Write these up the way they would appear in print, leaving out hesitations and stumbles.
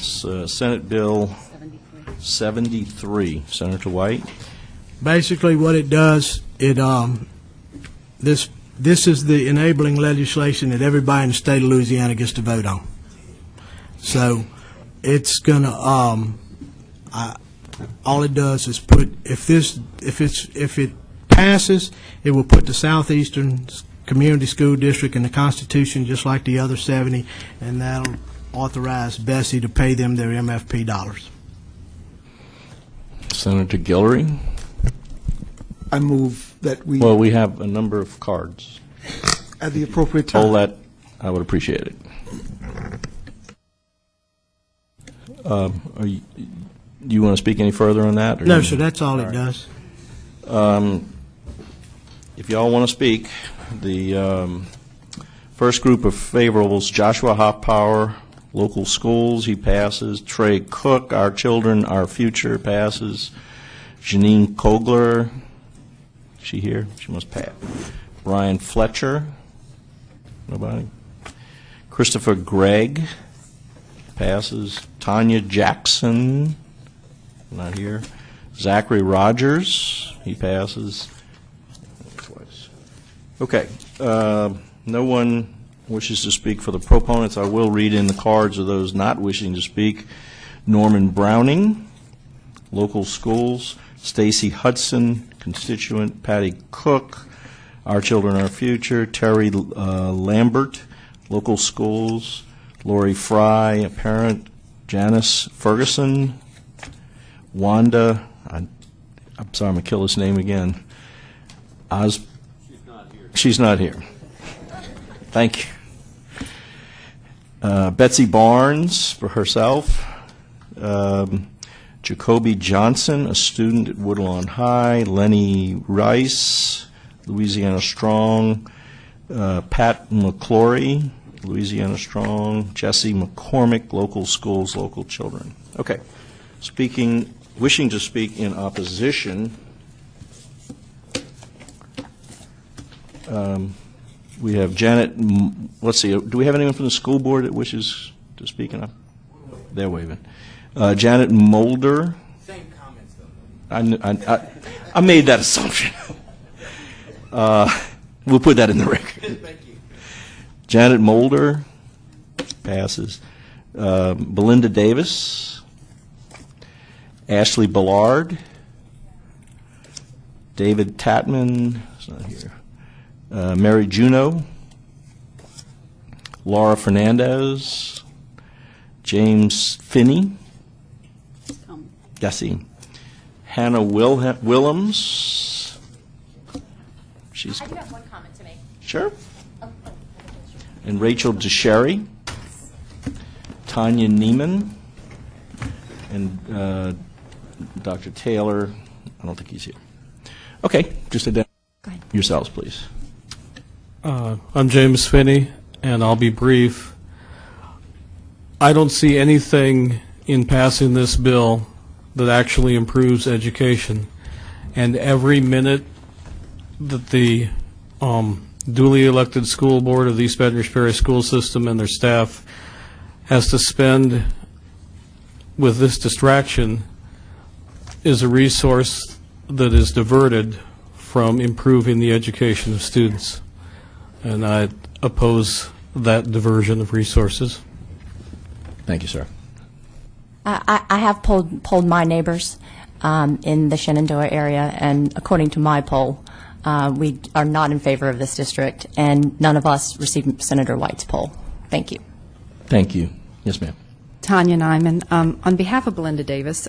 Senate Bill 73. Senator White. Basically, what it does, this is the enabling legislation that everybody in the state of Louisiana gets to vote on. So it's going to all it does is put, if it passes, it will put the Southeastern Community School District in the Constitution just like the other 70, and that'll authorize Bessie to pay them their MFP dollars. Senator Guillory. I move that we, Well, we have a number of cards. at the appropriate time. All that, I would appreciate it. Do you want to speak any further on that? Or No, sir, that's all it does. If y'all want to speak, the first group of favorables, Joshua Hoppower, local schools, he passes. Trey Cook, Our Children, Our Future, passes. Janine Kogler, is she here? She must pass. Brian Fletcher, nobody. Christopher Gregg, passes. Tanya Jackson, not here. Zachary Rogers, he passes. Twice. Okay. No one wishes to speak for the proponents. I will read in the cards of those not wishing to speak. Norman Browning, local schools. Stacy Hudson, constituent. Patty Cook, Our Children, Our Future. Terry Lambert, local schools. Lori Fry, a parent. Janice Ferguson. Wanda, I'm sorry, I'm going to kill his name again. She's not here. She's not here. Thank you. Betsy Barnes for herself. Jacoby Johnson, a student at Woodlawn High. Lenny Rice, Louisiana Strong. Pat McClory, Louisiana Strong. Jesse McCormick, local schools, local children. Okay. Wishing to speak in opposition, we have Janet, let's see, do we have anyone from the school board that wishes to speak in? They're waving. Janet Mulder. Same comments, though. I made that assumption. We'll put that in the record. Thank you. Janet Mulder, passes. Belinda Davis. Ashley Ballard, David Tatman, it's not here. Mary Juno, Laura Fernandez, James Finney, Gussie, Hannah Willems. I do have one comment to make. Sure. And Rachel DeSherry, Tanya Neiman, and Dr. Taylor. I don't think he's here. Okay, just identify yourselves, please. I'm James Finney, and I'll be brief. I don't see anything in passing this bill that actually improves education. And every minute that the duly elected school board of the East Baton Rouge Parish School System and their staff has to spend with this distraction is a resource that is diverted from improving the education of students. And I oppose that diversion of resources. Thank you, sir. I have polled my neighbors in the Shenandoah area, and according to my poll, we are not in favor of this district, and none of us received Senator White's poll. Thank you. Thank you. Yes, ma'am. Tanya Nyman. On behalf of Belinda Davis,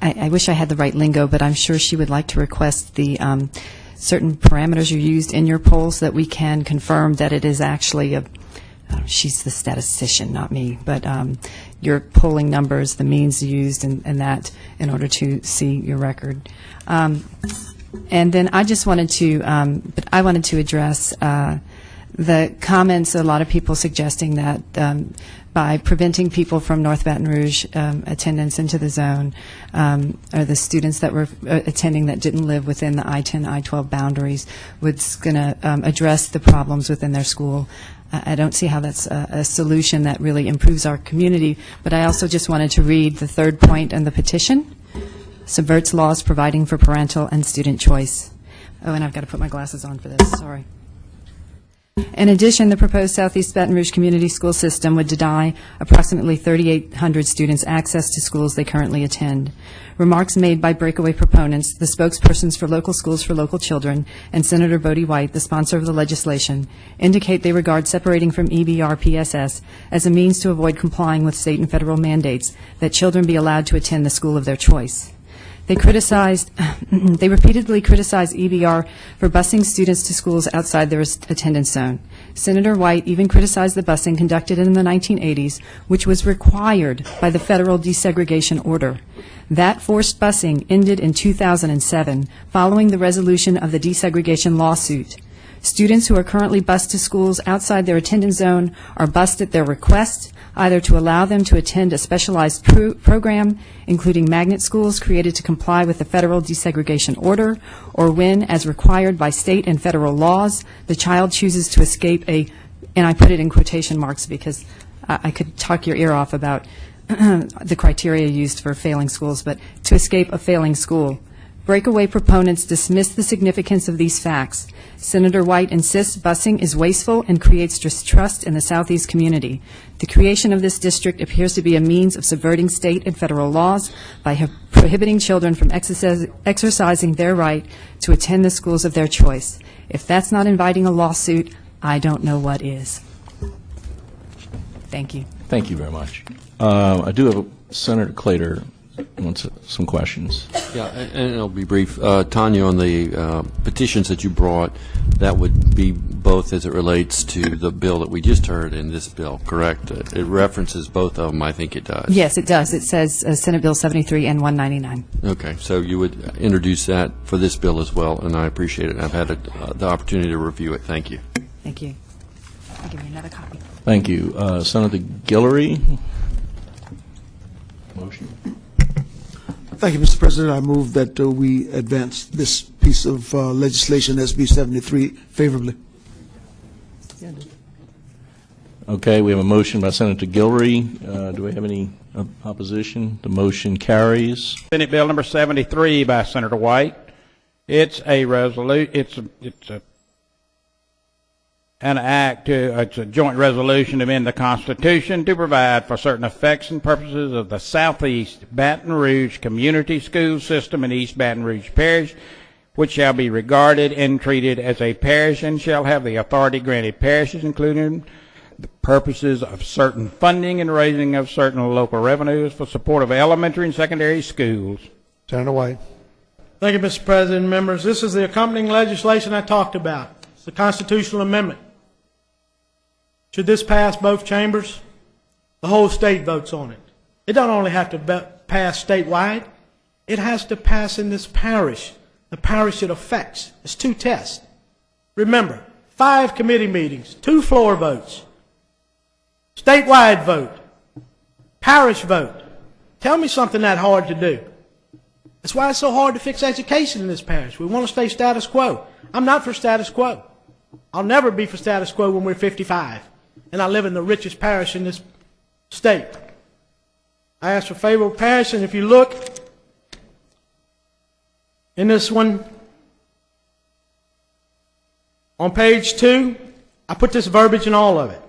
I wish I had the right lingo, but I'm sure she would like to request the certain parameters you used in your poll so that we can confirm that it is actually she's the statistician, not me, but your polling numbers, the means used, and that in order to see your record. And then I just wanted to, I wanted to address the comments, a lot of people suggesting that by preventing people from North Baton Rouge attendance into the zone, or the students that were attending that didn't live within the I-10, I-12 boundaries, was going to address the problems within their school. I don't see how that's a solution that really improves our community. But I also just wanted to read the third point in the petition. Subverts laws providing for parental and student choice. Oh, and I've got to put my glasses on for this, sorry. In addition, the proposed Southeast Baton Rouge Community School System would deny approximately 3,800 students access to schools they currently attend. Remarks made by breakaway proponents, the spokespersons for Local Schools for Local Children, and Senator Bodi White, the sponsor of the legislation, indicate they regard separating from EBRPSS as a means to avoid complying with state and federal mandates that children be allowed to attend the school of their choice. They repeatedly criticized EBR for busing students to schools outside their attendance zone. Senator White even criticized the busing conducted in the 1980s, which was required by the federal desegregation order. That forced busing ended in 2007, following the resolution of the desegregation lawsuit. Students who are currently bused to schools outside their attendance zone are bused at their request, either to allow them to attend a specialized program, including magnet schools created to comply with the federal desegregation order, or when, as required by state and federal laws, the child chooses to escape and I put it in quotation marks because I could talk your ear off about the criteria used for failing schools, but to escape a failing school. Breakaway proponents dismiss the significance of these facts. Senator White insists busing is wasteful and creates distrust in the Southeast community. The creation of this district appears to be a means of subverting state and federal laws by prohibiting children from exercising their right to attend the schools of their choice. If that's not inviting a lawsuit, I don't know what is. Thank you. Thank you very much. I do have Senator Clater wants some questions. Yeah, and it'll be brief. Tanya, on the petitions that you brought, that would be both as it relates to the bill that we just heard and this bill, correct? It references both of them, I think it does. Yes, it does. It says Senate Bill 73 and 199. Okay, so you would introduce that for this bill as well, and I appreciate it. I've had the opportunity to review it. Thank you. Thank you. I'll give you another copy. Thank you. Senator Guillory. Motion. Thank you, Mr. President. I move that we advance this piece of legislation, SB 73, favorably. Okay, we have a motion by Senator Guillory. Do we have any opposition? The motion carries. Senate Bill number 73 by Senator White. It's a it's a joint resolution to amend the Constitution to provide for certain effects and purposes of the Southeast Baton Rouge Community School System in East Baton Rouge Parish, which shall be regarded and treated as a parish and shall have the authority granted parishes, including the purposes of certain funding and raising of certain local revenues for support of elementary and secondary schools. Senator White. Thank you, Mr. President. Members, this is the accompanying legislation I talked about. It's the constitutional amendment. Should this pass both chambers, the whole state votes on it. It don't only have to pass statewide, it has to pass in this parish, the parish it affects. It's two tests. Remember, 5 committee meetings, 2 floor votes, statewide vote, parish vote. Tell me something that hard to do. That's why it's so hard to fix education in this parish. We want to stay status quo. I'm not for status quo. I'll never be for status quo when we're 55. And I live in the richest parish in this state. I ask for favorable parish, and if you look in this one, on page 2, I put this verbiage in all of it.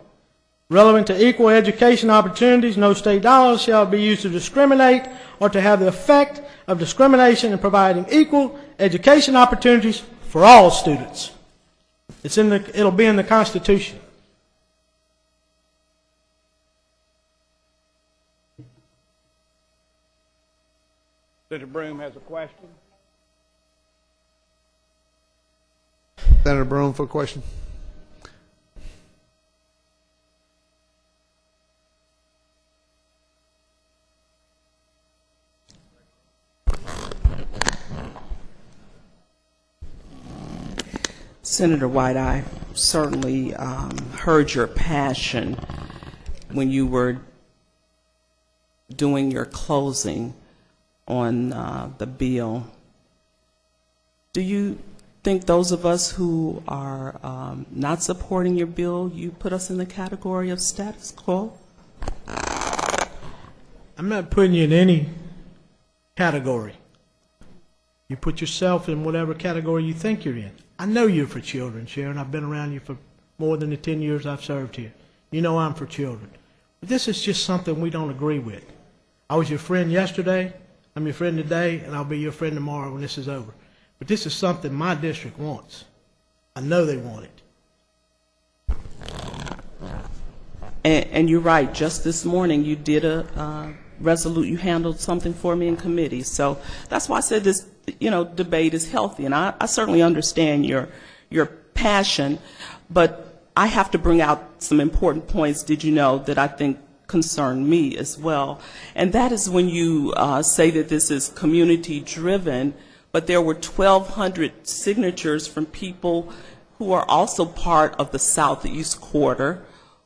Relevant to equal education opportunities, no state dollars shall be used to discriminate or to have the effect of discrimination in providing equal education opportunities for all students. It'll be in the Constitution. Senator Broom has a question. Senator Brown for a question. Senator White, I certainly heard your passion when you were doing your closing on the bill. Do you think those of us who are not supporting your bill, you put us in the category of status quo? I'm not putting you in any category. You put yourself in whatever category you think you're in. I know you're for children, Sharon. I've been around you for more than the 10 years I've served here. You know I'm for children. But this is just something we don't agree with. I was your friend yesterday, I'm your friend today, and I'll be your friend tomorrow when this is over. But this is something my district wants. I know they want it. And you're right. Just this morning, you did you handled something for me in committee. So that's why I said this, debate is healthy. And I certainly understand your passion, but I have to bring out some important points, did you know, that I think concern me as well. And that is when you say that this is community-driven, but there were 1,200 signatures from people who are also part of the Southeast Quarter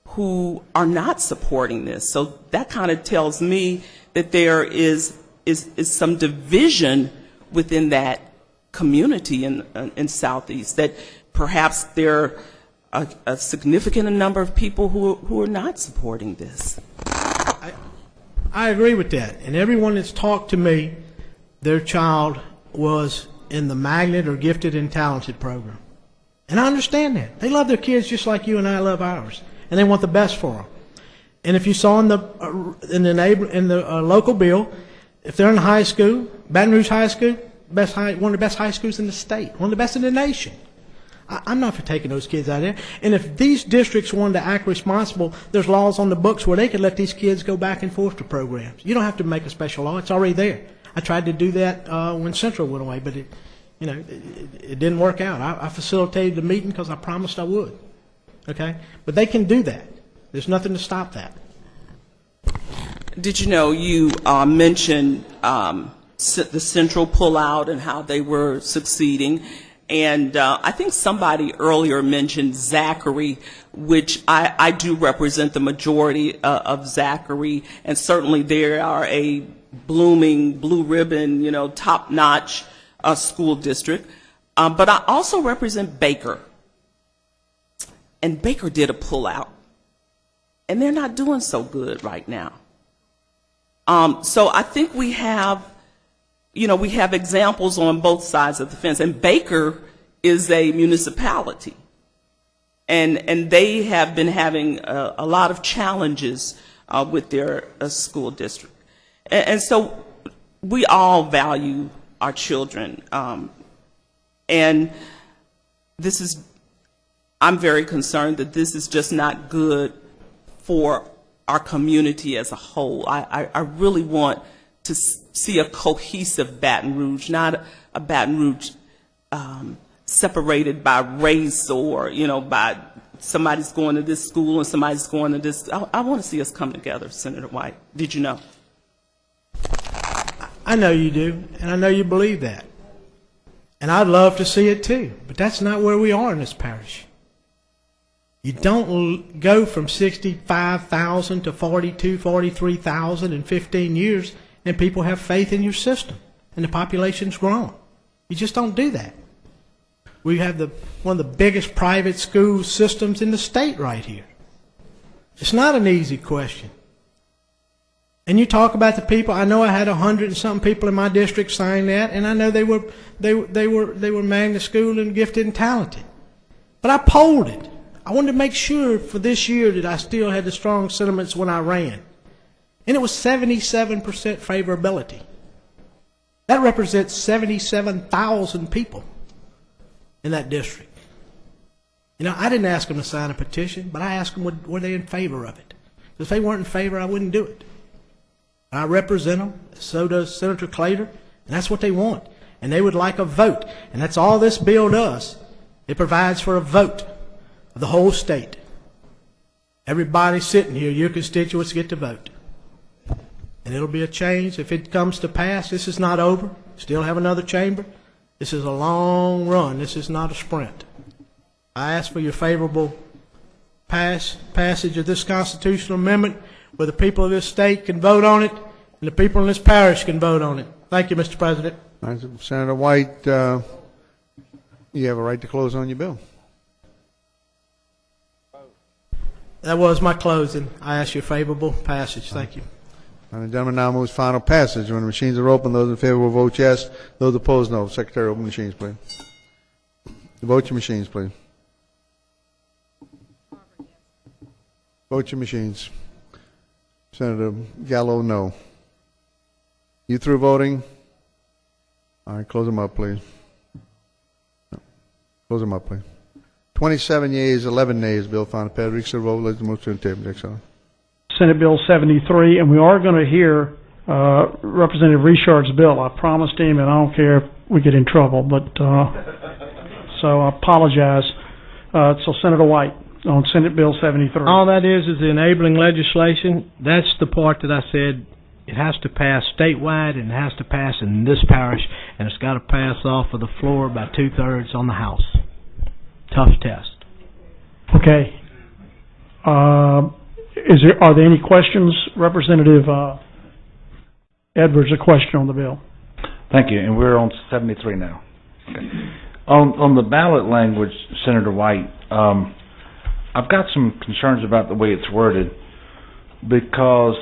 who are not supporting this. So that kind of tells me that there is some division within that community in Southeast, that perhaps there are a significant number of people who are not supporting this. I agree with that. And everyone that's talked to me, their child was in the magnet or gifted and talented program. And I understand that. They love their kids just like you and I love ours. And they want the best for them. And if you saw in the local bill, if they're in high school, Baton Rouge High School, one of the best high schools in the state, one of the best in the nation. I'm not for taking those kids out of there. And if these districts wanted to act responsible, there's laws on the books where they could let these kids go back and forth to programs. You don't have to make a special law. It's already there. I tried to do that when Central went away, but it didn't work out. I facilitated the meeting because I promised I would. Okay? But they can do that. There's nothing to stop that. Did you know you mentioned the Central pullout and how they were succeeding? And I think somebody earlier mentioned Zachary, which I do represent the majority of Zachary, and certainly they are a blooming, blue ribbon, top-notch school district. But I also represent Baker. And Baker did a pullout. And they're not doing so good right now. So I think we have examples on both sides of the fence. And Baker is a municipality. And they have been having a lot of challenges with their school district. And so we all value our children. And I'm very concerned that this is just not good for our community as a whole. I really want to see a cohesive Baton Rouge, not a Baton Rouge separated by race or, by somebody's going to this school and somebody's going to this. I want to see us come together, Senator White. Did you know? I know you do, and I know you believe that. And I'd love to see it too, but that's not where we are in this parish. You don't go from 65,000 to 42, 43,000 in 15 years, and people have faith in your system, and the population's grown. You just don't do that. We have one of the biggest private school systems in the state right here. It's not an easy question. And you talk about the people. I know I had 100 and something people in my district sign that, and I know they were magnet school and gifted and talented. But I polled it. I wanted to make sure for this year that I still had the strong sentiments when I ran. And it was 77% favorability. That represents 77,000 people in that district. I didn't ask them to sign a petition, but I asked them were they in favor of it. If they weren't in favor, I wouldn't do it. I represent them, so does Senator Claytor, and that's what they want. And they would like a vote. And that's all this bill does. It provides for a vote of the whole state. Everybody sitting here, your constituents get to vote. And it'll be a change. If it comes to pass, this is not over. Still have another chamber. This is a long run. This is not a sprint. I ask for your favorable passage of this constitutional amendment where the people of this state can vote on it and the people in this parish can vote on it. Thank you, Mr. President. Senator White, You have a right to close on your bill. That was my closing. I ask you a favorable passage. Thank you. And the gentleman now moves final passage. When the machines are open, those in favor will vote yes. Those opposed, no. Secretary, open machines, please. Vote your machines, please. Vote your machines. Senator Gallo, no. You through voting? All right, close them up, please. No. Close them up, please. 27 yeas, 11 nays. Bill found a pad. Reconsider vote. Let's move to the table. Next on. Senate Bill 73, and we are going to hear Representative Richard's bill. I promised him, and I don't care if we get in trouble, but so I apologize. So Senator White on Senate Bill 73. All that is enabling legislation. That's the part that I said it has to pass statewide and it has to pass in this parish, and it's got to pass off of the floor by 2/3 on the House. Tough test. Okay. Are there any questions? Representative Edwards, a question on the bill. Thank you, and we're on 73 now. Okay. On the ballot language, Senator White, I've got some concerns about the way it's worded because,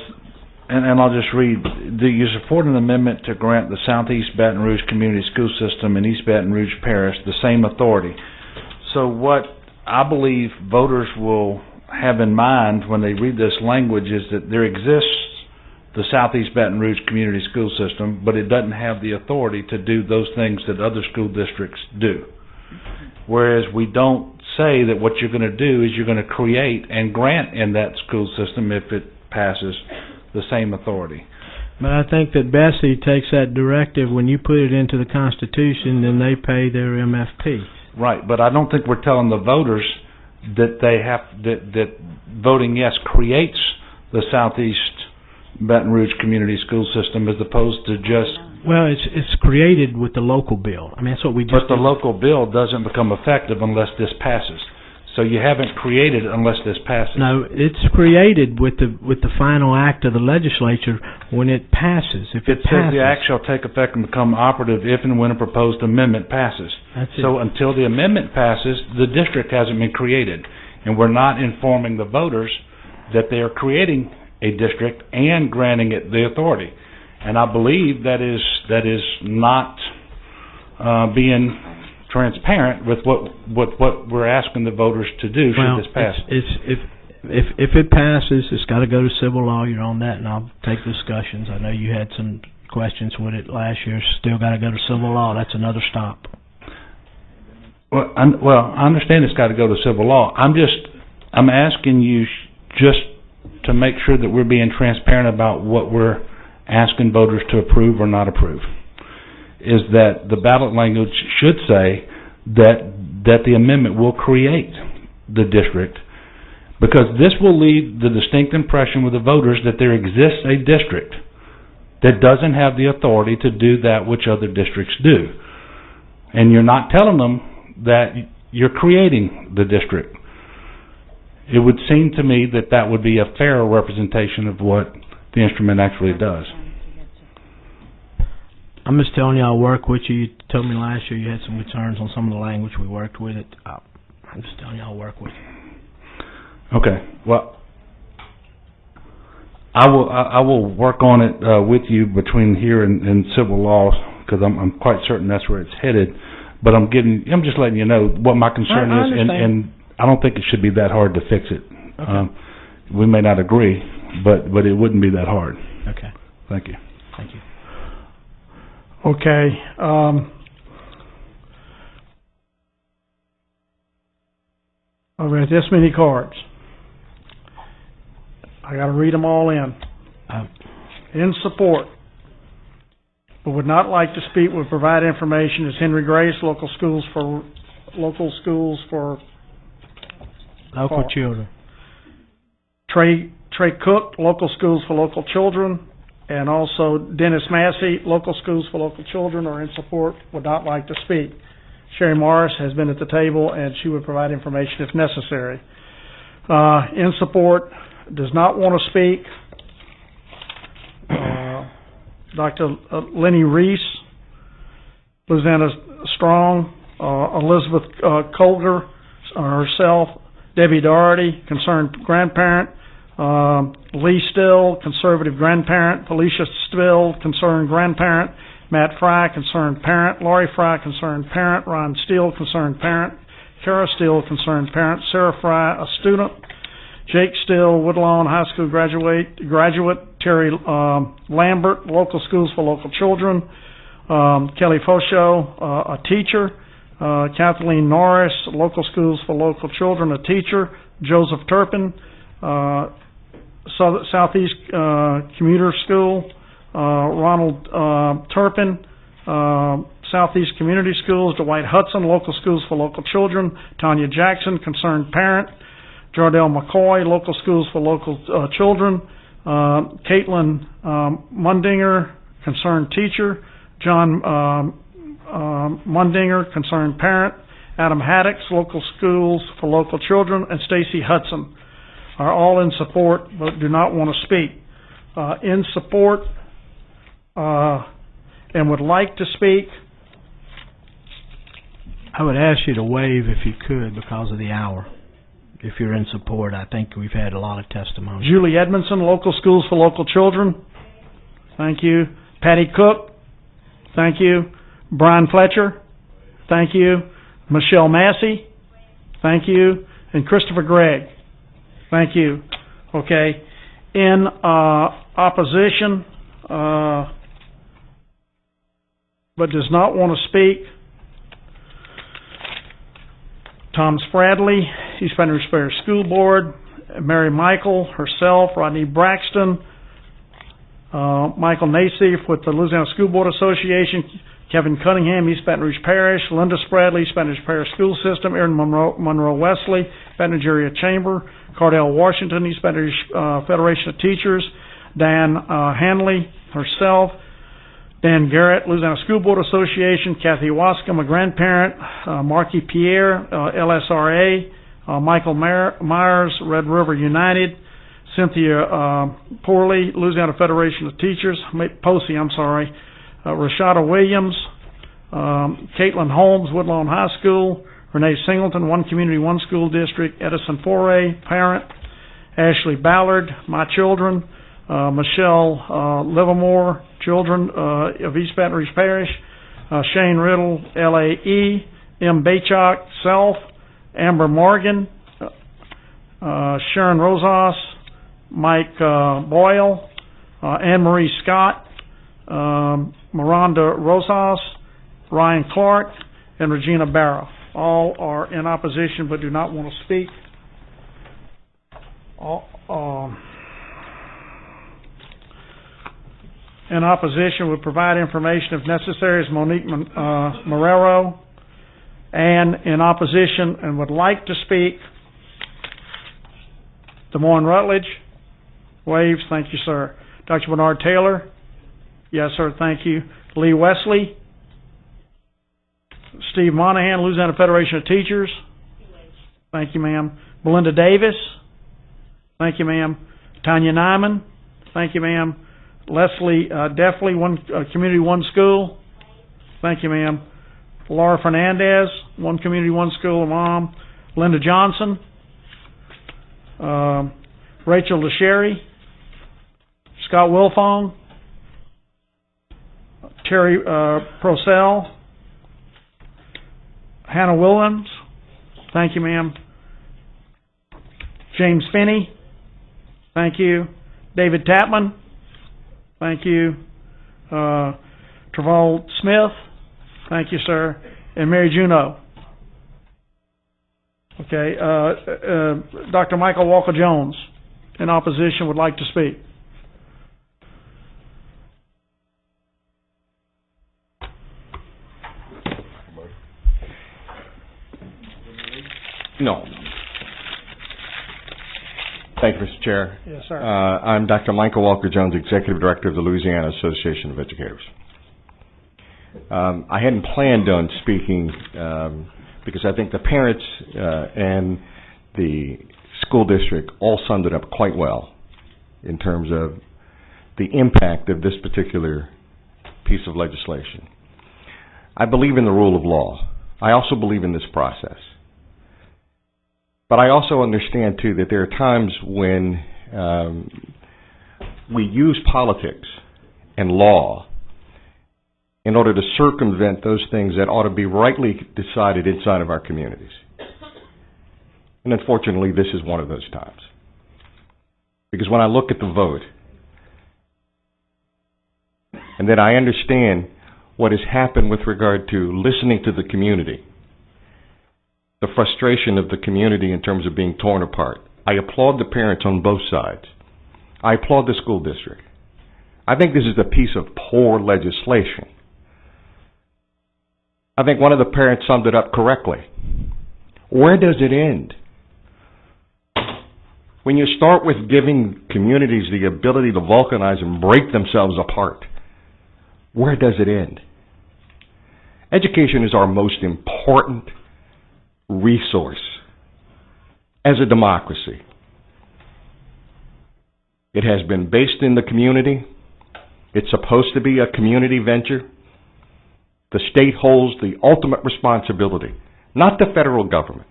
and I'll just read, do you support an amendment to grant the Southeast Baton Rouge Community School System and East Baton Rouge Parish the same authority? So what I believe voters will have in mind when they read this language is that there exists the Southeast Baton Rouge Community School System, but it doesn't have the authority to do those things that other school districts do. Whereas we don't say that what you're going to do is you're going to create and grant in that school system, if it passes, the same authority. But I think that Bessie takes that directive. When you put it into the Constitution, then they pay their MFP. Right, but I don't think we're telling the voters that they have that voting yes creates the Southeast Baton Rouge Community School System as opposed to just. Well, it's created with the local bill. I mean, that's what we just. But the local bill doesn't become effective unless this passes. So you haven't created it unless this passes. No, it's created with the final act of the legislature when it passes. If it says passes, the act shall take effect and become operative if and when a proposed amendment passes. That's So it. until the amendment passes, the district hasn't been created, and we're not informing the voters that they are creating a district and granting it the authority. And I believe that is not being transparent with what we're asking the voters to do should this pass. If it passes, it's got to go to civil law. You're on that, and I'll take discussions. I know you had some questions with it last year. Still got to go to civil law. That's another stop. Well, I understand it's got to go to civil law. I'm asking you just to make sure that we're being transparent about what we're asking voters to approve or not approve. Is that the ballot language should say that the amendment will create the district, because this will leave the distinct impression with the voters that there exists a district that doesn't have the authority to do that which other districts do. And you're not telling them that you're creating the district. It would seem to me that that would be a fairer representation of what the instrument actually does. I'm just telling you, I'll work with you. You told me last year you had some concerns on some of the language. We worked with it. I'm just telling you, I'll work with you. Okay. Well, I will work on it with you between here and civil law, because I'm quite certain that's where it's headed. But I'm just letting you know what my concern is, and I don't think it should be that hard to fix it. Okay. We may not agree, but it wouldn't be that hard. Okay. Thank you. Thank you. Okay. I've got this many cards. I got to read them all in. In support, but would not like to speak, would provide information is Henry Grace, local schools for Local children. Trey Cook, local schools for local children, and also Dennis Massey, local schools for local children, are in support, would not like to speak. Sherry Morris has been at the table, and she would provide information if necessary. In support, does not want to speak, Dr. Lenny Reese, Lieutenant Strong, Elizabeth Colger, herself, Debbie Doherty, concerned grandparent, Lee Still, conservative grandparent, Felicia Still, concerned grandparent, Matt Fry, concerned parent, Laurie Fry, concerned parent, Ron Steele, concerned parent, Kara Steele, concerned parent, Sarah Fry, a student, Jake Still, Woodlawn High School graduate, Terry Lambert, local schools for local children, Kelly Fosho, a teacher, Kathleen Norris, local schools for local children, a teacher, Joseph Turpin, Southeast Commuter School, Ronald Turpin, Southeast Community Schools, Dwight Hudson, local schools for local children, Tanya Jackson, concerned parent, Jardell McCoy, local schools for local children, Caitlin Mundinger, concerned teacher, John Mundinger, concerned parent, Adam Haddix, local schools for local children, and Stacy Hudson are all in support but do not want to speak. In support and would like to speak. I would ask you to waive if you could because of the hour. If you're in support, I think we've had a lot of testimony. Julie Edmondson, local schools for local children. Thank you. Patty Cook. Thank you. Brian Fletcher. Thank you. Michelle Massey. Thank you. And Christopher Gregg. Thank you. Okay. In opposition, but does not want to speak, Tom Spradley, East Baton Rouge Parish School Board, Mary Michael, herself, Rodney Braxton, Michael Nassif with the Louisiana School Board Association, Kevin Cunningham, East Baton Rouge Parish, Linda Spradley, East Baton Rouge Parish School System, Aaron Monroe Wesley, Baton Rouge Area Chamber, Cardell Washington, East Baton Rouge Federation of Teachers, Dan Hanley, herself, Dan Garrett, Louisiana School Board Association, Kathy Wascom, a grandparent, Marky Pierre, LSRA, Michael Myers, Red River United, Cynthia Porley, Louisiana Federation of Teachers, Posey, I'm sorry, Rashada Williams, Caitlin Holmes, Woodlawn High School, Renee Singleton, One Community, One School District, Edison Foray, parent, Ashley Ballard, My Children, Michelle Livermore, children of East Baton Rouge Parish, Shane Riddle, LAE, M. Baychok, self, Amber Morgan, Sharon Rosas, Mike Boyle, Anne-Marie Scott, Miranda Rosas, Ryan Clark, and Regina Barra. All are in opposition but do not want to speak. In opposition would provide information if necessary is Monique Marrero. And in opposition and would like to speak, Des Moines Rutledge. Waves, thank you, sir. Dr. Bernard Taylor. Yes, sir, thank you. Lee Wesley. Steve Monahan, Louisiana Federation of Teachers. Thank you, ma'am. Belinda Davis. Thank you, ma'am. Tanya Nyman. Thank you, ma'am. Leslie Deffley, One Community, One School. Thank you, ma'am. Laura Fernandez, One Community, One School, mom. Linda Johnson. Rachel LeSherry. Scott Wilfong. Terry Procell. Hannah Williams. Thank you, ma'am. James Finney. Thank you. David Tapman. Thank you. Travol Smith. Thank you, sir. And Mary Juneau. Okay. Dr. Michael Walker-Jones, in opposition, would like to speak. No. Thank you, Mr. Chair. Yes, sir. I'm Dr. Michael Walker-Jones, Executive Director of the Louisiana Association of Educators. I hadn't planned on speaking because I think the parents and the school district all summed it up quite well in terms of the impact of this particular piece of legislation. I believe in the rule of law. I also believe in this process. But I also understand, too, that there are times when we use politics and law in order to circumvent those things that ought to be rightly decided inside of our communities. And unfortunately, this is one of those times. Because when I look at the vote, and then I understand what has happened with regard to listening to the community, the frustration of the community in terms of being torn apart, I applaud the parents on both sides. I applaud the school district. I think this is a piece of poor legislation. I think one of the parents summed it up correctly. Where does it end? When you start with giving communities the ability to vulcanize and break themselves apart, where does it end? Education is our most important resource as a democracy. It has been based in the community. It's supposed to be a community venture. The state holds the ultimate responsibility, not the federal government.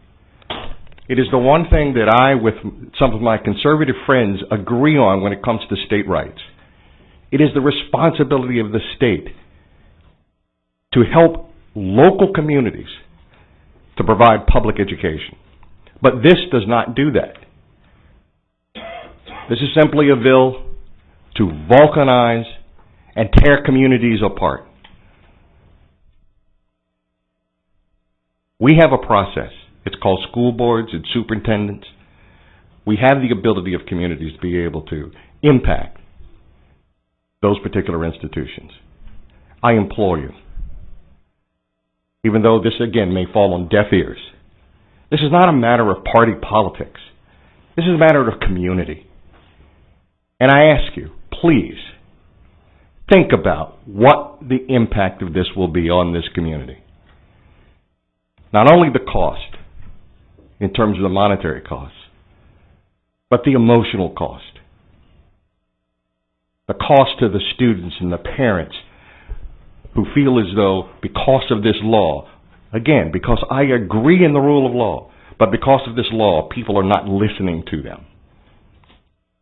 It is the one thing that I, with some of my conservative friends, agree on when it comes to state rights. It is the responsibility of the state to help local communities to provide public education. But this does not do that. This is simply a bill to vulcanize and tear communities apart. We have a process. It's called school boards and superintendents. We have the ability of communities to be able to impact those particular institutions. I implore you, even though this again may fall on deaf ears, this is not a matter of party politics. This is a matter of community. And I ask you, please, think about what the impact of this will be on this community. Not only the cost, in terms of the monetary cost, but the emotional cost. The cost to the students and the parents who feel as though because of this law, again, because I agree in the rule of law, but because of this law, people are not listening to them.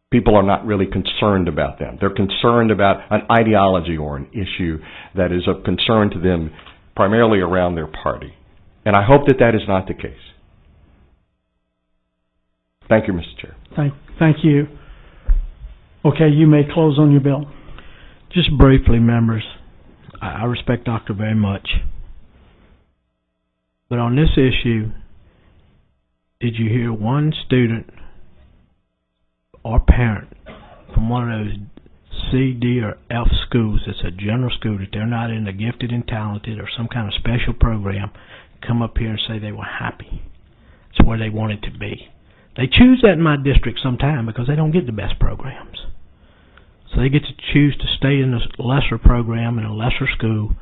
People are not really concerned about them. They're concerned about an ideology or an issue that is of concern to them primarily around their party. And I hope that that is not the case. Thank you, Mr. Chair. Thank you. Okay, you may close on your bill. Just briefly, members, I respect Doctor very much. But on this issue, did you hear one student or parent from one of those C, D, or F schools that's a general school, that they're not in the gifted and talented or some kind of special program, come up here and say they were happy? It's where they wanted to be. They choose that in my district sometime because they don't get the best programs. So they get to choose to stay in a lesser program in a lesser school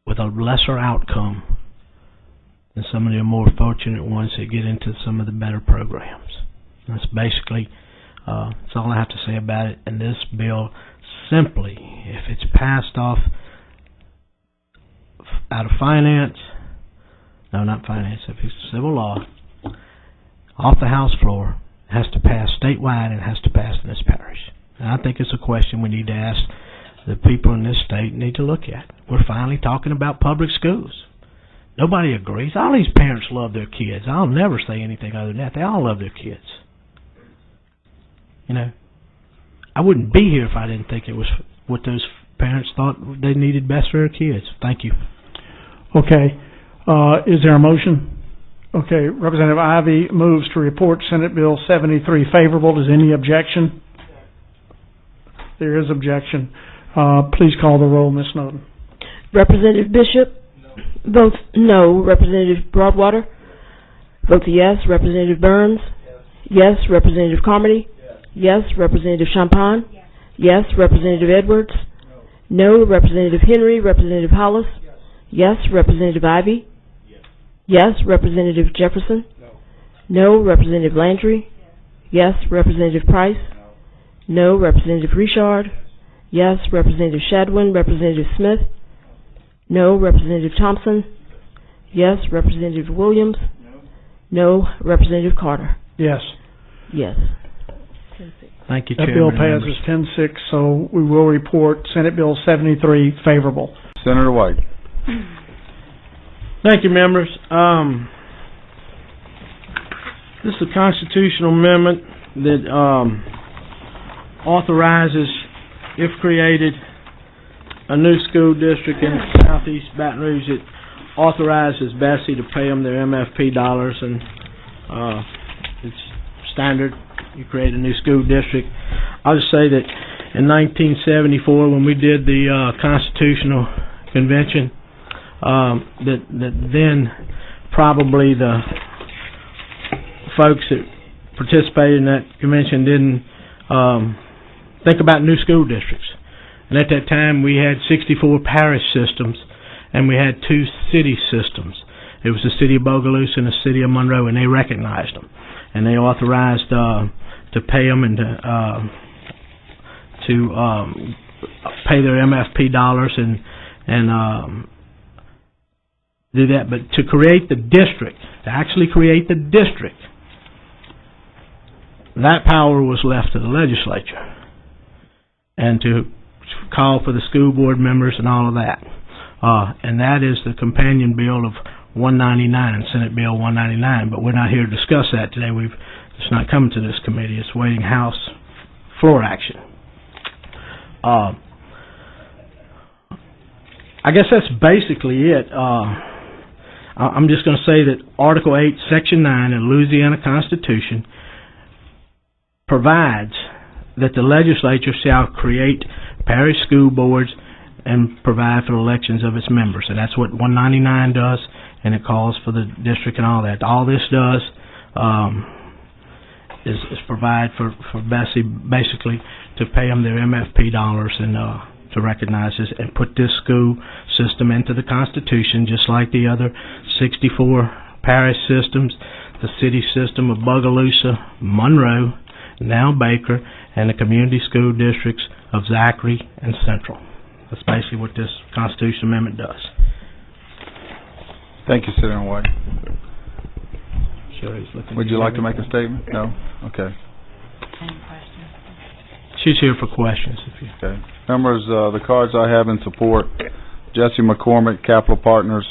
with a lesser outcome than some of the more fortunate ones that get into some of the better programs. And that's basically that's all I have to say about it. And this bill simply, if it's passed off out of finance, no, not finance, if it's civil law, off the House floor, it has to pass statewide and it has to pass in this parish. And I think it's a question we need to ask the people in this state need to look at. We're finally talking about public schools. Nobody agrees. All these parents love their kids. I'll never say anything other than that. They all love their kids. You know, I wouldn't be here if I didn't think it was what those parents thought they needed best for their kids. Thank you. Okay. Is there a motion? Okay. Representative Ivy moves to report Senate Bill 73 favorable. Is any objection? There is objection. Please call the roll, Ms. Snowden. Representative Bishop? No. Votes no. Representative Broadwater? Votes yes. Representative Burns? Yes. Representative Carmody? Yes. Representative Champagne? Yes. Representative Edwards? No. Representative Henry? Representative Hollis? Yes. Representative Ivy? Yes. Representative Jefferson? No. Representative Landry? Yes. Representative Price? No. Representative Richard? Yes. Representative Shadwin? Representative Smith? No. Representative Thompson? Yes. Representative Williams? No. Representative Carter? Yes. Yes. Thank you, That Chairman. bill and members. passes 10-6, so we will report Senate Bill 73 favorable. Senator White. Thank you, members. This is a constitutional amendment that authorizes, if created, a new school district in southeast Baton Rouge. It authorizes Bessie to pay them their MFP dollars, and it's standard. You create a new school district. I'll just say that in 1974, when we did the Constitutional Convention, that then probably the folks that participated in that convention didn't think about new school districts. And at that time, we had 64 parish systems, and we had 2 city systems. It was the city of Bogalusa and the city of Monroe, and they recognized them. And they authorized to pay them and to pay their MFP dollars and do that. But to create the district, to actually create the district, that power was left to the legislature, and to call for the school board members and all of that. And that is the companion bill of 199, Senate Bill 199. But we're not here to discuss that today. It's not coming to this committee. It's waiting House floor action. I guess that's basically it. I'm just going to say that Article 8, Section 9 of the Louisiana Constitution provides that the legislature shall create parish school boards and provide for the elections of its members. And that's what 199 does, and it calls for the district and all that. All this does is provide for Bessie basically to pay them their MFP dollars and to recognize this and put this school system into the Constitution, just like the other 64 parish systems, the city system of Bogalusa, Monroe, now Baker, and the community school districts of Zachary and Central. That's basically what this Constitution Amendment does. Thank you, Senator White. Sure, he's looking. Would you like to make a statement? No? Okay. She's here for questions. If you. Okay. Members, the cards I have in support: Jesse McCormick, Capital Partners;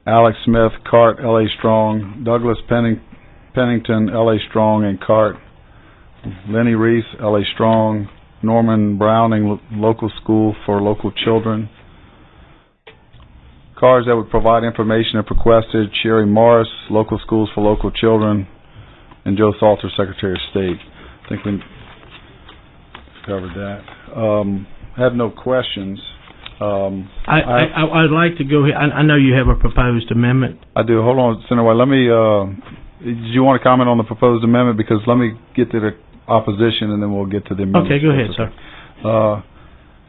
Alex Smith, CART, L.A. Strong; Douglas Pennington, L.A. Strong and CART; Lenny Reese, L.A. Strong; Norman Browning, Local School for Local Children. Cards that would provide information if requested: Sherry Morris, Local Schools for Local Children; and Joe Salter, Secretary of State. I think we covered that. I have no questions. I'd like to go ahead. I know you have a proposed amendment. I do. Hold on, Senator White. Let me. Did you want to comment on the proposed amendment? Because let me get to the opposition, and then we'll get to the amendment. Okay, go ahead, sir.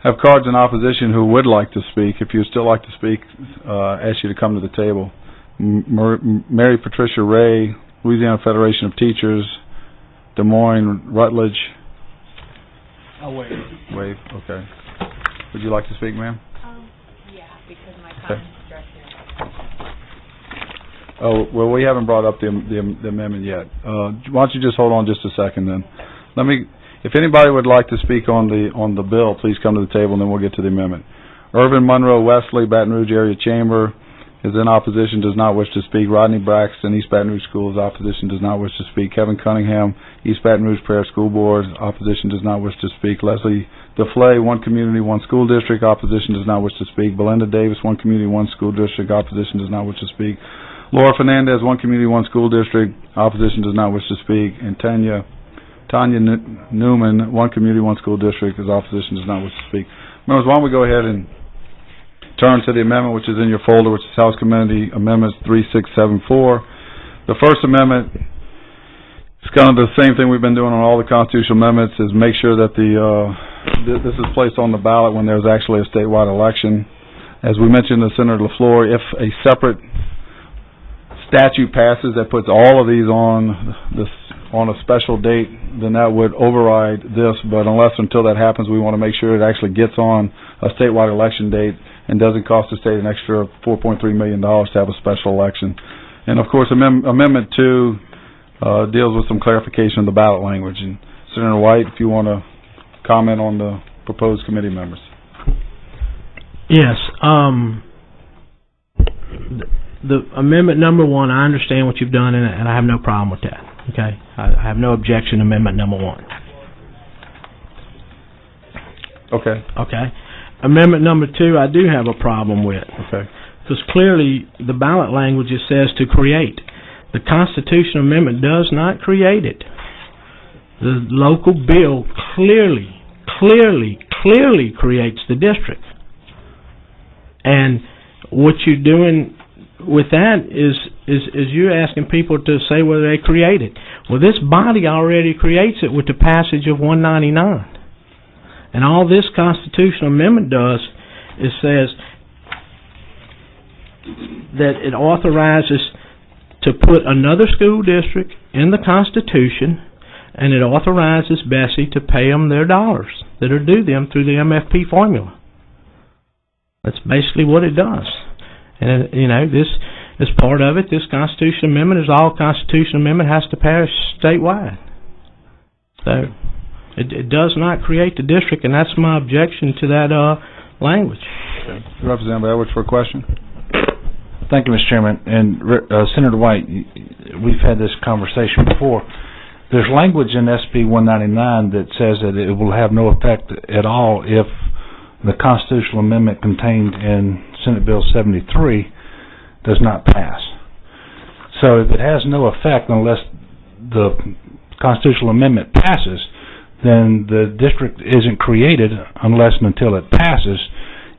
Have cards in opposition who would like to speak. If you'd still like to speak, ask you to come to the table. Mary Patricia Ray, Louisiana Federation of Teachers, Des Moines, Rutledge. I'll wait. Wave. Okay. Would you like to speak, ma'am? Yeah, because my comments address it. Oh, well, we haven't brought up the amendment yet. Why don't you just hold on just a second then? If anybody would like to speak on the bill, please come to the table and then we'll get to the amendment. Irvin Monroe Wesley, Baton Rouge Area Chamber, is in opposition, does not wish to speak. Rodney Braxton, East Baton Rouge Schools, opposition, does not wish to speak. Kevin Cunningham, East Baton Rouge Prayer School Board, opposition, does not wish to speak. Leslie DeFlay, One Community, One School District, opposition, does not wish to speak. Belinda Davis, One Community, One School District, opposition, does not wish to speak. Laura Fernandez, One Community, One School District, opposition, does not wish to speak. And Tanya Newman, One Community, One School District, is opposition, does not wish to speak. Members, why don't we go ahead and turn to the amendment which is in your folder, which is House Committee Amendments 3674. The first amendment is kind of the same thing we've been doing on all the constitutional amendments, is make sure that this is placed on the ballot when there's actually a statewide election. As we mentioned to Senator LaFleur, if a separate statute passes that puts all of these on a special date, then that would override this. But until that happens, we want to make sure it actually gets on a statewide election date. and doesn't cost the state an extra $4.3 million to have a special election. And of course, Amendment 2 deals with some clarification of the ballot language. And Senator White, if you want to comment on the proposed committee members. Yes. The amendment number 1, I understand what you've done, and I have no problem with that. Okay, I have no objection to amendment number 1. Okay. Okay. Amendment number 2, I do have a problem with. Okay. Because clearly the ballot language it says to create. The Constitution Amendment does not create it. The local bill clearly creates the district. And what you're doing with that is you're asking people to say whether they create it. Well, this body already creates it with the passage of 199. And all this constitutional amendment does is says that it authorizes to put another school district in the Constitution, and it authorizes Bessie to pay them their dollars that are due them through the MFP formula. That's basically what it does. And, this is part of it. This Constitution Amendment, as all Constitution Amendment, has to pass statewide. So it does not create the district, and that's my objection to that language. Okay. Representative Edwards for a question. Thank you, Mr. Chairman. And Senator White, we've had this conversation before. There's language in SB 199 that says that it will have no effect at all if the constitutional amendment contained in Senate Bill 73 does not pass. So if it has no effect unless the constitutional amendment passes, then the district isn't created unless and until it passes.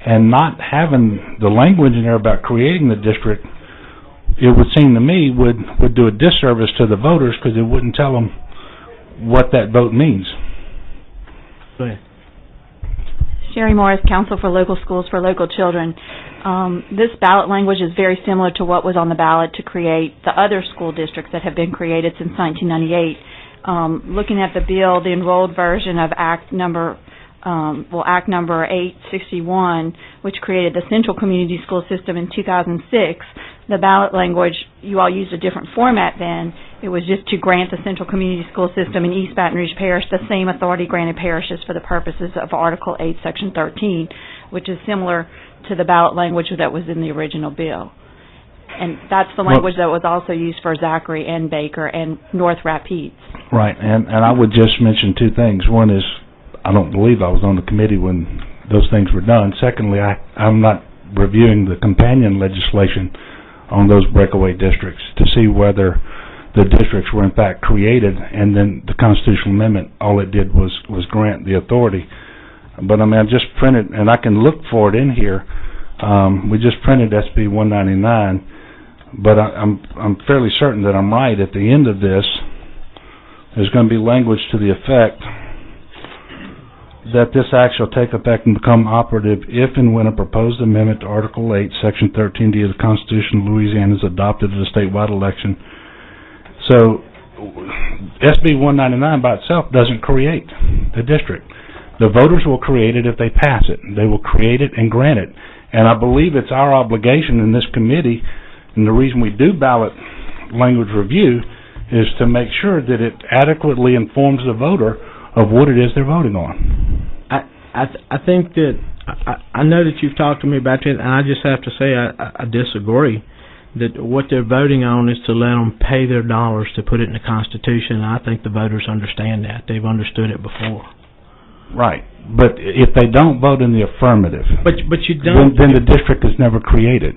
And not having the language in there about creating the district, it would seem to me, would do a disservice to the voters because it wouldn't tell them what that vote means. Go ahead. Sherry Morris, Council for Local Schools for Local Children. This ballot language is very similar to what was on the ballot to create the other school districts that have been created since 1998. Looking at the bill, the enrolled version of Act Number 861, which created the Central Community School System in 2006, the ballot language, you all used a different format then. It was just to grant the Central Community School System in East Baton Rouge Parish the same authority granted parishes for the purposes of Article 8, Section 13, which is similar to the ballot language that was in the original bill. And that's the language that was also used for Zachary and Baker and North Rapides. Right, and I would just mention two things. One is, I don't believe I was on the committee when those things were done. Secondly, I'm not reviewing the companion legislation on those breakaway districts to see whether the districts were in fact created, and then the constitutional amendment, all it did was grant the authority. But I mean, I just printed, and I can look for it in here. We just printed SB 199, but I'm fairly certain that I'm right. At the end of this, there's going to be language to the effect that this act shall take effect and become operative if and when a proposed amendment to Article 8, Section 13D of the Constitution of Louisiana is adopted at a statewide election. So SB 199 by itself doesn't create the district. The voters will create it if they pass it. They will create it and grant it. And I believe it's our obligation in this committee, and the reason we do ballot language review is to make sure that it adequately informs the voter of what it is they're voting on. I think that I know that you've talked to me about it, and I just have to say I disagree. That what they're voting on is to let them pay their dollars to put it in the Constitution, and I think the voters understand that. They've understood it before. Right, but if they don't vote in the affirmative, but you don't, then the district is never created.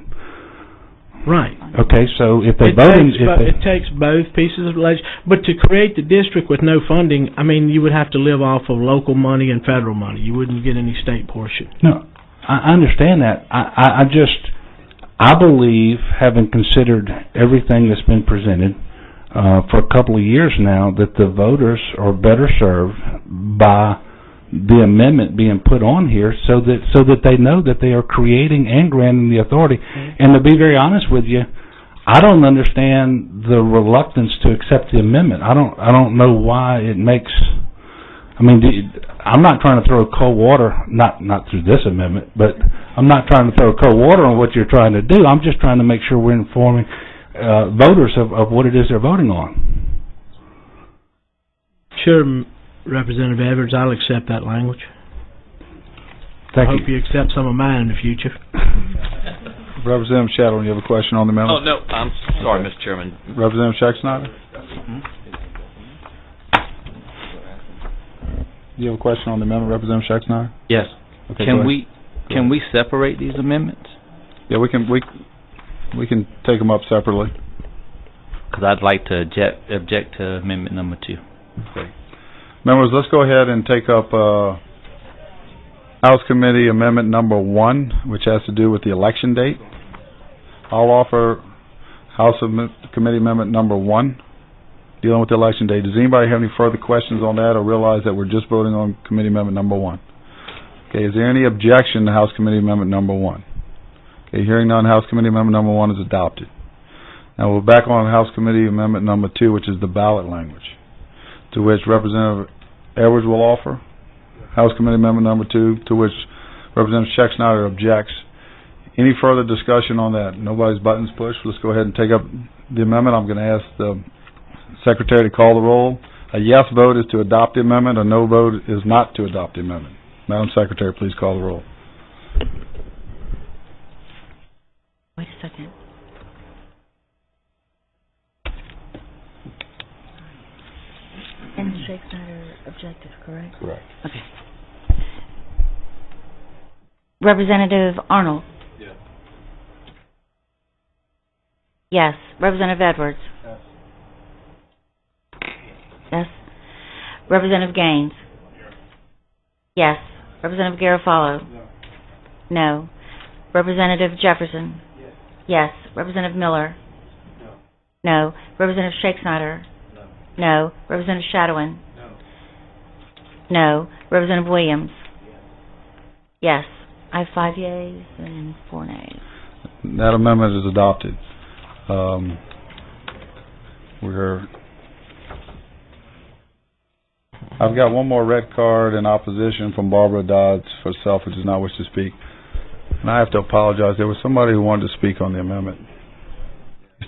Right. Okay, so if they vote in... It takes both pieces of legislation. But to create the district with no funding, I mean, you would have to live off of local money and federal money. You wouldn't get any state portion. No, I understand that. I believe, having considered everything that's been presented for a couple of years now, that the voters are better served by the amendment being put on here so that they know that they are creating and granting the authority. And to be very honest with you, I don't understand the reluctance to accept the amendment. I don't know why it makes... I mean, I'm not trying to throw cold water, not through this amendment, but I'm not trying to throw cold water on what you're trying to do. I'm just trying to make sure we're informing voters of what it is they're voting on. Sure, Representative Edwards, I'll accept that language. Thank I hope you accept some of mine in the future. Representative Shadowin, you have a question on the amendment? Oh, no, I'm sorry, Mr. Chairman. Representative Schexnayder? You have a question on the amendment, Representative Schexnayder? Yes. Okay, go ahead. Can we separate these amendments? Yeah, we can take them up separately. Because I'd like to object to amendment number 2. Okay. Members, let's go ahead and take up House Committee Amendment number 1, which has to do with the election date. I'll offer Committee Amendment number 1, dealing with the election date. Does anybody have any further questions on that, or realize that we're just voting on Committee Amendment number 1? Okay, is there any objection to House Committee Amendment number 1? Okay, hearing none, House Committee Amendment number 1 is adopted. Now we're back on House Committee Amendment number 2, which is the ballot language, to which Representative Edwards will offer. House Committee Amendment number 2, to which Representative Schexnayder objects. Any further discussion on that? Nobody's buttons pushed. Let's go ahead and take up the amendment. I'm going to ask the Secretary to call the roll. A yes vote is to adopt the amendment. A no vote is not to adopt the amendment. Madam Secretary, please call the roll. Wait a second. And Schexnayder objective, correct? Correct. Okay. Representative Arnold? Yes. Yes. Representative Edwards? Yes. Yes. Representative Gaines? Yes. Representative Garofalo? No. Representative Jefferson? Yes. Representative Miller? No. Representative Schexnayder? No. Representative Shadowin? No. Representative Williams? Yes. I have 5 yeas and 4 nays. That amendment is adopted. I've got one more red card in opposition from Barbara Dodds for self, who does not wish to speak. And I have to apologize. There was somebody who wanted to speak on the amendment.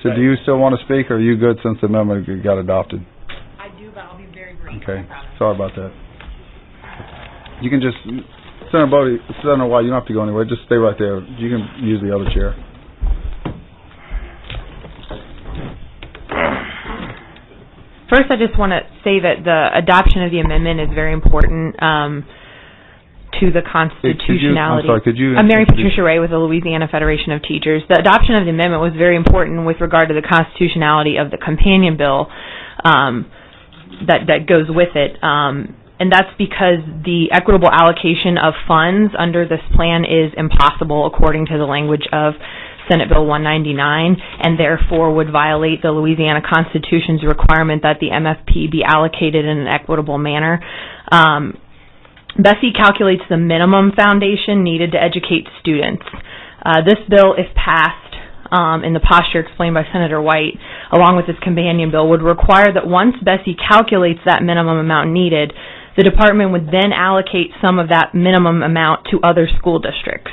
So do you still want to speak, or are you good since the amendment got adopted? I do, but I'll be very brief. Okay. Sorry about that. You can just, Senator Bodi, Senator White, you don't have to go anywhere. Just stay right there. You can use the other chair. First, I just want to say that the adoption of the amendment is very important to the constitutionality. I'm Mary Patricia Ray with the Louisiana Federation of Teachers. The adoption of the amendment was very important with regard to the constitutionality of the companion bill that goes with it. And that's because the equitable allocation of funds under this plan is impossible according to the language of Senate Bill 199, and therefore would violate the Louisiana Constitution's requirement that the MFP be allocated in an equitable manner. Bessie calculates the minimum foundation needed to educate students. This bill, if passed, in the posture explained by Senator White, along with this companion bill, would require that once Bessie calculates that minimum amount needed, the department would then allocate some of that minimum amount to other school districts.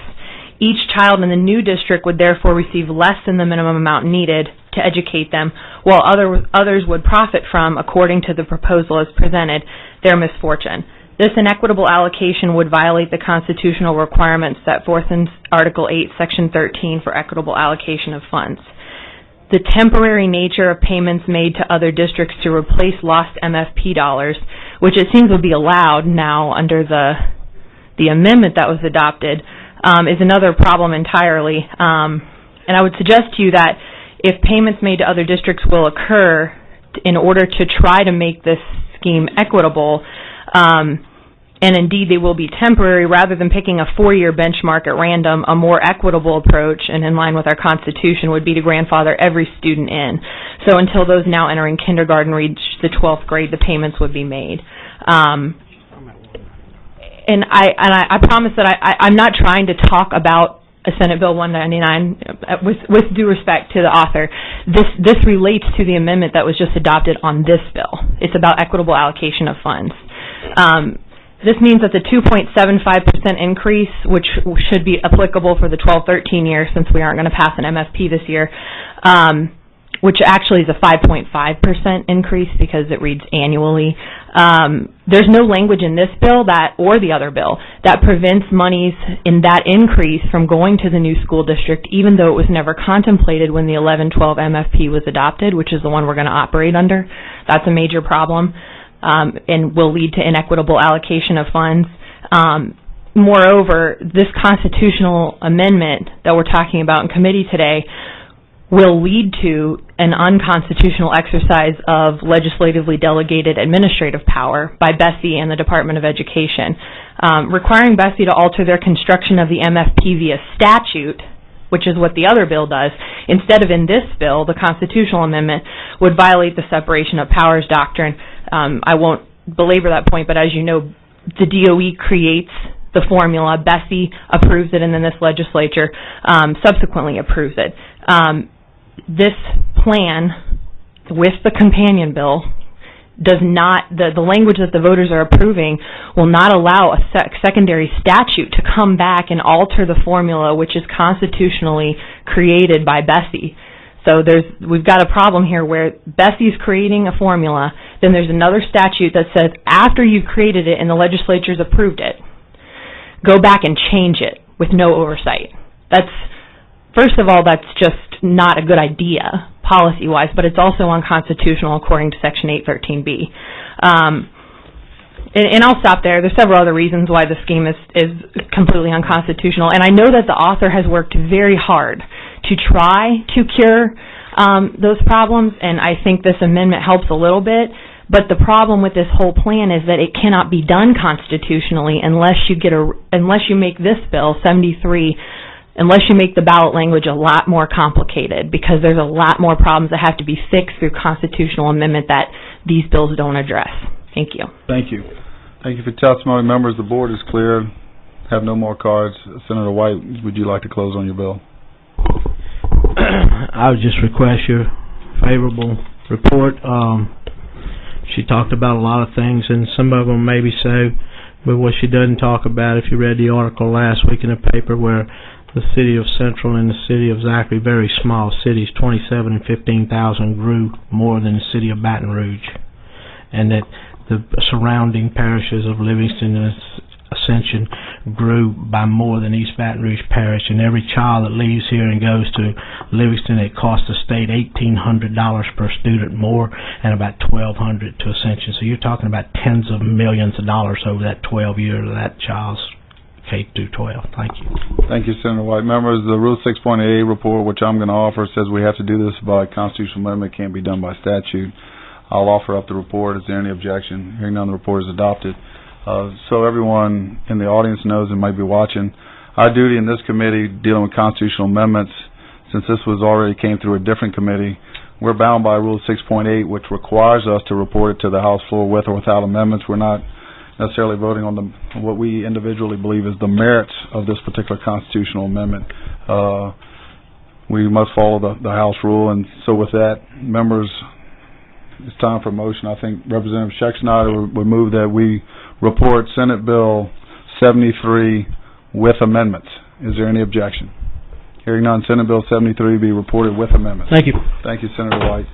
Each child in the new district would therefore receive less than the minimum amount needed to educate them, while others would profit from, according to the proposal as presented, their misfortune. This inequitable allocation would violate the constitutional requirements set forth in Article 8, Section 13 for equitable allocation of funds. The temporary nature of payments made to other districts to replace lost MFP dollars, which it seems would be allowed now under the amendment that was adopted, is another problem entirely. And I would suggest to you that if payments made to other districts will occur in order to try to make this scheme equitable, and indeed they will be temporary, rather than picking a 4-year benchmark at random, a more equitable approach and in line with our Constitution would be to grandfather every student in. So until those now entering kindergarten reach the 12th grade, the payments would be made. And I promise that I'm not trying to talk about a Senate Bill 199 with due respect to the author. This relates to the amendment that was just adopted on this bill. It's about equitable allocation of funds. This means that the 2.75% increase, which should be applicable for the 12-13 year, since we aren't going to pass an MFP this year, which actually is a 5.5% increase because it reads annually. There's no language in this bill or the other bill that prevents monies in that increase from going to the new school district, even though it was never contemplated when the 11-12 MFP was adopted, which is the one we're going to operate under. That's a major problem. And will lead to inequitable allocation of funds. Moreover, this constitutional amendment that we're talking about in committee today will lead to an unconstitutional exercise of legislatively delegated administrative power by Bessie and the Department of Education. Requiring Bessie to alter their construction of the MFP via statute, which is what the other bill does, instead of in this bill, the constitutional amendment, would violate the separation of powers doctrine. I won't belabor that point, but as you know, the DOE creates the formula, Bessie approves it, and then this legislature subsequently approves it. This plan, with the companion bill, does not, the language that the voters are approving will not allow a secondary statute to come back and alter the formula which is constitutionally created by Bessie. So we've got a problem here where Bessie's creating a formula, then there's another statute that says after you've created it and the legislature's approved it, go back and change it with no oversight. First of all, that's just not a good idea policy-wise, but it's also unconstitutional according to Section 813B. And I'll stop there. There's several other reasons why the scheme is completely unconstitutional, and I know that the author has worked very hard to try to cure those problems, and I think this amendment helps a little bit. But the problem with this whole plan is that it cannot be done constitutionally unless you make this bill 73, unless you make the ballot language a lot more complicated, because there's a lot more problems that have to be fixed through constitutional amendment that these bills don't address. Thank you. Thank you. Thank you for testimony, members. The board is clear. Have no more cards. Senator White, would you like to close on your bill? I would just request your favorable report. She talked about a lot of things, and some of them maybe so, but what she doesn't talk about, if you read the article last week in the paper where the city of Central and the city of Zachary, very small cities, 27 and 15,000, grew more than the city of Baton Rouge, and that the surrounding parishes of Livingston and Ascension grew by more than East Baton Rouge Parish, and every child that leaves here and goes to Livingston, it costs the state $1,800 per student more, and about $1,200 to Ascension. So you're talking about tens of millions of dollars over that 12 years of that child's K through 12. Thank you. Thank you, Senator White. Members, the Rule 6.8 report, which I'm going to offer, says we have to do this by constitutional amendment. It can't be done by statute. I'll offer up the report. Is there any objection? Hearing none, the report is adopted. So everyone in the audience knows and might be watching, our duty in this committee dealing with constitutional amendments, since this was already came through a different committee, we're bound by Rule 6.8, which requires us to report it to the House floor with or without amendments. We're not necessarily voting on what we individually believe is the merits of this particular constitutional amendment. We must follow the House rule, and so with that, members, it's time for a motion. I think Representative Schexnayder would move that we report Senate Bill 73 with amendments. Is there any objection? Hearing none, Senate Bill 73 be reported with amendments. Thank you. Thank you, Senator White.